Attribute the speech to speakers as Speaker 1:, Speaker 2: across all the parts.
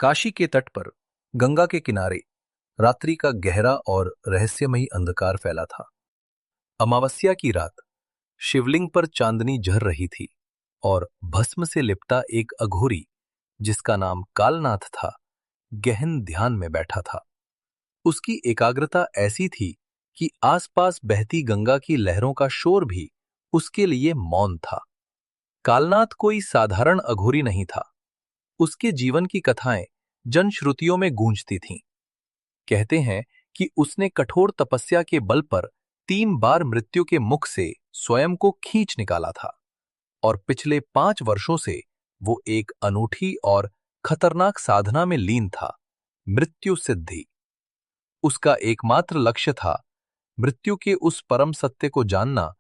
Speaker 1: काशी के तट पर गंगा के किनारे रात्रि का गहरा और रहस्यमयी अंधकार फैला था। अमावस्या की रात शिवलिंग पर चांदनी झर रही थी और भस्म से लिपटा एक अघोरी जिसका नाम कालनाथ था, गहन ध्यान में बैठा था। उसकी एकाग्रता ऐसी थी कि आसपास बहती गंगा की लहरों का शोर भी उसके लिए मौन था। कालनाथ कोई साधारण अघोरी नहीं था। उसके जीवन की कथाएं जनश्रुतियों में गूंजती थीं। कहते हैं कि उसने कठोर तपस्या के बल पर 3 बार मृत्यु के मुख से स्वयं को खींच निकाला था और पिछले 5 वर्षों से वो एक अनूठी और खतरनाक साधना में लीन था, मृत्यु सिद्धि। उसका एकमात्र लक्ष्य था मृत्यु के उस परम सत्य को जानना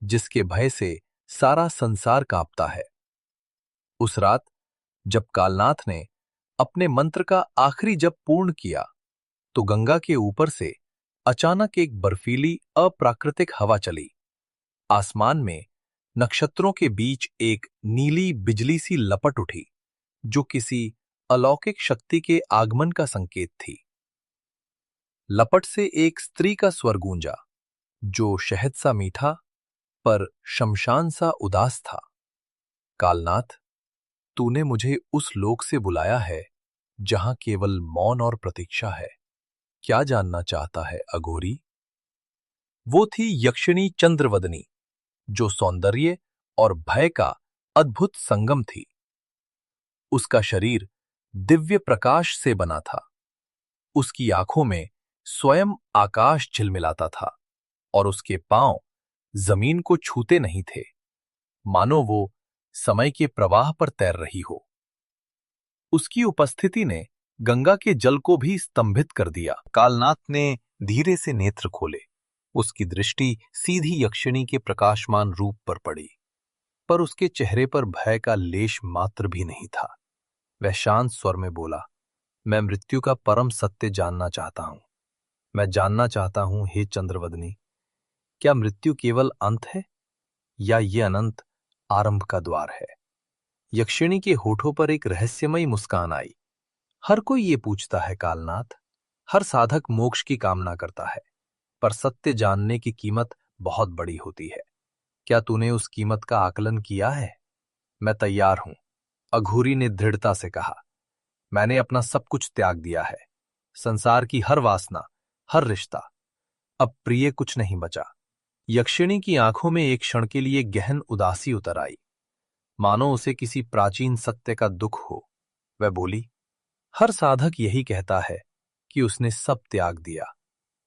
Speaker 1: जिसके भय से सारा संसार कांपता है। उस रात जब कालनाथ ने अपने मंत्र का आखिरी जप पूर्ण किया तो गंगा के ऊपर से अचानक एक बर्फीली अप्राकृतिक हवा चली। आसमान में नक्षत्रों के बीच एक नीली बिजली सी लपट उठी जो किसी अलौकिक शक्ति के आगमन का संकेत थी। लपट से एक स्त्री का स्वर गूंजा जो शहद सा मीठा पर शमशान सा उदास था। कालनाथ, तूने मुझे उस लोक से बुलाया है जहां केवल मौन और प्रतीक्षा है। क्या जानना चाहता है अघोरी? वो थी यक्षिणी चंद्रवदनी जो सौंदर्य और भय का अद्भुत संगम थी। उसका शरीर दिव्य प्रकाश से बना था। उसकी आंखों में स्वयं आकाश झिलमिलाता था और उसके पांव जमीन को छूते नहीं थे, मानो वो समय के प्रवाह पर तैर रही हो। उसकी उपस्थिति ने गंगा के जल को भी स्तंभित कर दिया। कालनाथ ने धीरे से नेत्र खोले। उसकी दृष्टि सीधी यक्षिणी के प्रकाशमान रूप पर पड़ी, पर उसके चेहरे पर भय का लेश मात्र भी नहीं था। वह शांत स्वर में बोला, मैं मृत्यु का परम सत्य जानना चाहता हूं। मैं जानना चाहता हूं, हे चंद्रवदनी, क्या मृत्यु केवल अंत है या ये अनंत आरंभ का द्वार है? यक्षिणी के होठों पर एक रहस्यमयी मुस्कान आई। हर कोई ये पूछता है कालनाथ, हर साधक मोक्ष की कामना करता है, पर सत्य जानने की कीमत बहुत बड़ी होती है। क्या तूने उस कीमत का आकलन किया है? मैं तैयार हूं, अघोरी ने दृढ़ता से कहा। मैंने अपना सब कुछ त्याग दिया है, संसार की हर वासना, हर रिश्ता। अब प्रिय कुछ नहीं बचा। यक्षिणी की आंखों में एक क्षण के लिए गहन उदासी उतर आई, मानो उसे किसी प्राचीन सत्य का दुख हो। वह बोली, हर साधक यही कहता है कि उसने सब त्याग दिया,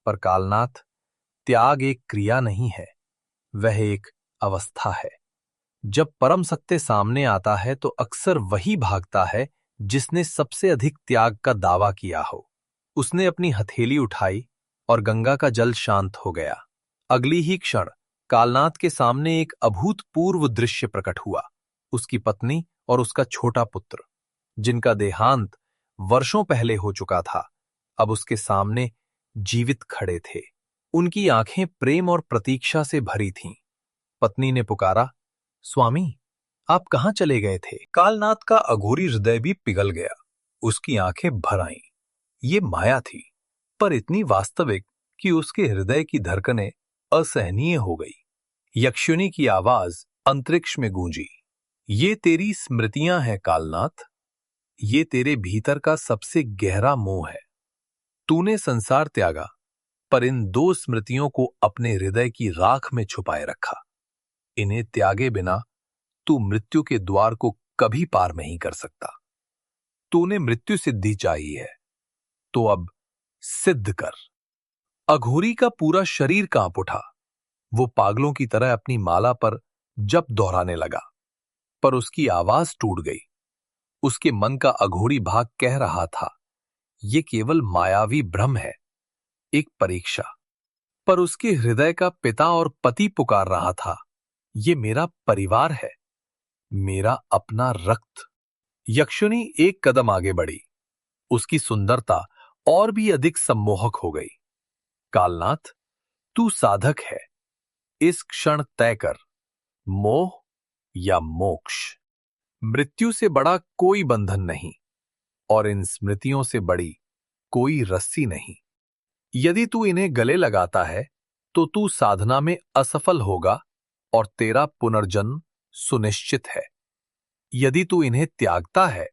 Speaker 1: पर कालनाथ, त्याग एक क्रिया नहीं है, वह एक अवस्था है। जब परम सत्य सामने आता है तो अक्सर वही भागता है जिसने सबसे अधिक त्याग का दावा किया हो। उसने अपनी हथेली उठाई और गंगा का जल शांत हो गया। अगली ही क्षण कालनाथ के सामने एक अभूतपूर्व दृश्य प्रकट हुआ। उसकी पत्नी और उसका छोटा पुत्र, जिनका देहांत वर्षों पहले हो चुका था, अब उसके सामने जीवित खड़े थे। उनकी आंखें प्रेम और प्रतीक्षा से भरी थीं। पत्नी ने पुकारा, स्वामी, आप कहां चले गए थे? कालनाथ का अघोरी हृदय भी पिघल गया। उसकी आंखें भर आईं। ये माया थी, पर इतनी वास्तविक कि उसके हृदय की धड़कनें असहनीय हो गई। यक्षिणी की आवाज अंतरिक्ष में गूंजी, ये तेरी स्मृतियां हैं कालनाथ, ये तेरे भीतर का सबसे गहरा मोह है। तूने संसार त्यागा, पर इन 2 स्मृतियों को अपने हृदय की राख में छुपाए रखा। इन्हें त्यागे बिना तू मृत्यु के द्वार को कभी पार नहीं कर सकता। तूने मृत्यु सिद्धि चाहिए है, तो अब सिद्ध कर। अघोरी का पूरा शरीर कांप उठा। वो पागलों की तरह अपनी माला पर जप दोहराने लगा, पर उसकी आवाज टूट गई। उसके मन का अघोरी भाग कह रहा था, ये केवल मायावी भ्रम है, एक परीक्षा। पर उसके हृदय का पिता और पति पुकार रहा था, ये मेरा परिवार है, मेरा अपना रक्त। यक्षिणी एक कदम आगे बढ़ी। उसकी सुंदरता और भी अधिक सम्मोहक हो गई। कालनाथ, तू साधक है, इस क्षण तय कर, मोह या मोक्ष। मृत्यु से बड़ा कोई बंधन नहीं। और इन स्मृतियों से बड़ी कोई रस्सी नहीं। यदि तू इन्हें गले लगाता है तो तू साधना में असफल होगा और तेरा पुनर्जन्म सुनिश्चित है। यदि तू इन्हें त्यागता है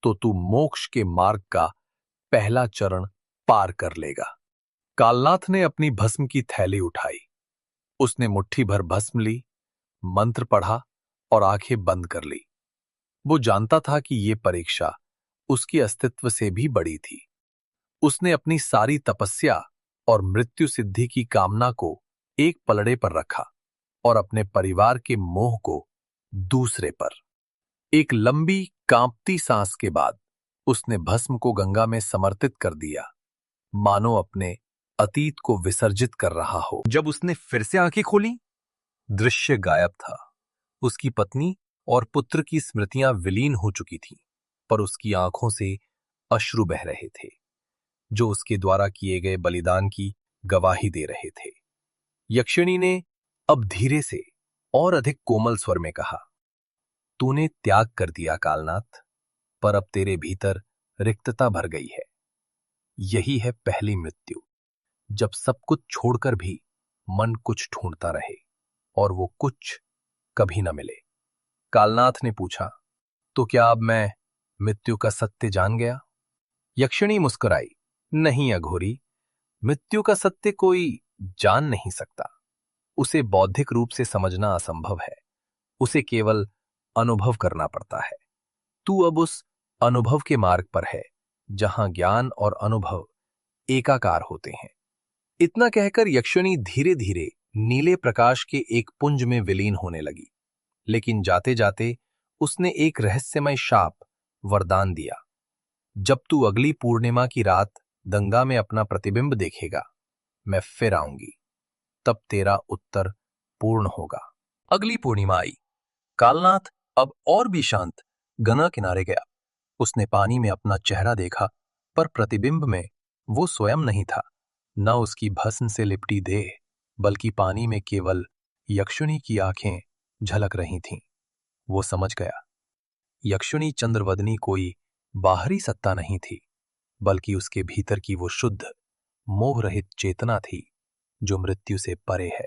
Speaker 1: तो तू मोक्ष के मार्ग का पहला चरण पार कर लेगा। कालनाथ ने अपनी भस्म की थैली उठाई। उसने मुट्ठी भर भस्म ली, मंत्र पढ़ा और आंखें बंद कर ली। वो जानता था कि ये परीक्षा उसके अस्तित्व से भी बड़ी थी। उसने अपनी सारी तपस्या और मृत्यु सिद्धि की कामना को एक पलड़े पर रखा और अपने परिवार के मोह को दूसरे पर। एक लंबी कांपती सांस के बाद उसने भस्म को गंगा में समर्पित कर दिया, मानो अपने अतीत को विसर्जित कर रहा हो। जब उसने फिर से आंखें खोली, दृश्य गायब था। उसकी पत्नी और पुत्र की स्मृतियां विलीन हो चुकी थीं, पर उसकी आंखों से अश्रु बह रहे थे, जो उसके द्वारा किए गए बलिदान की गवाही दे रहे थे। यक्षिणी ने अब धीरे से और अधिक कोमल स्वर में कहा, तूने त्याग कर दिया कालनाथ, पर अब तेरे भीतर रिक्तता भर गई है। यही है पहली मृत्यु, जब सब कुछ छोड़कर भी मन कुछ ढूंढता रहे और वो कुछ कभी न मिले। कालनाथ ने पूछा, तो क्या अब मैं मृत्यु का सत्य जान गया? यक्षिणी मुस्कुराई, नहीं अघोरी, मृत्यु का सत्य कोई जान नहीं सकता। उसे बौद्धिक रूप से समझना असंभव है। उसे केवल अनुभव करना पड़ता है। तू अब उस अनुभव के मार्ग पर है, जहां ज्ञान और अनुभव एकाकार होते हैं। इतना कहकर यक्षिणी धीरे धीरे नीले प्रकाश के एक पुंज में विलीन होने लगी। लेकिन जाते जाते उसने एक रहस्यमय शाप वरदान दिया, जब तू अगली पूर्णिमा की रात गंगा में अपना प्रतिबिंब देखेगा, मैं फिर आऊंगी, तब तेरा उत्तर पूर्ण होगा। अगली पूर्णिमा आई। कालनाथ अब और भी शांत गंगा किनारे गया। उसने पानी में अपना चेहरा देखा, पर प्रतिबिंब में वो स्वयं नहीं था। न उसकी भस्म से लिपटी देह, बल्कि पानी में केवल यक्षिणी की आंखें झलक रही थीं। वो समझ गया, यक्षिणी चंद्रवदनी कोई बाहरी सत्ता नहीं थी, बल्कि उसके भीतर की वो शुद्ध मोह रहित चेतना थी, जो मृत्यु से परे है।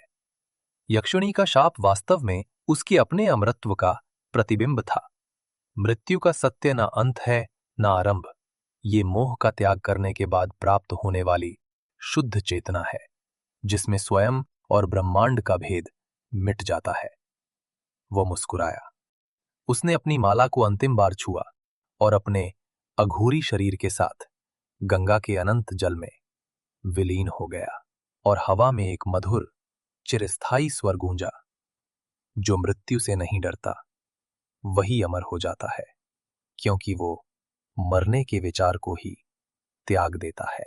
Speaker 1: यक्षिणी का शाप वास्तव में उसके अपने अमरत्व का प्रतिबिंब था। मृत्यु का सत्य न अंत है न आरंभ, ये मोह का त्याग करने के बाद प्राप्त होने वाली शुद्ध चेतना है, जिसमें स्वयं और ब्रह्मांड का भेद मिट जाता है। वह मुस्कुराया। उसने अपनी माला को अंतिम बार छुआ और अपने अघोरी शरीर के साथ गंगा के अनंत जल में विलीन हो गया। और हवा में एक मधुर चिरस्थायी स्वर गूंजा, जो मृत्यु से नहीं डरता वही अमर हो जाता है, क्योंकि वो मरने के विचार को ही त्याग देता है।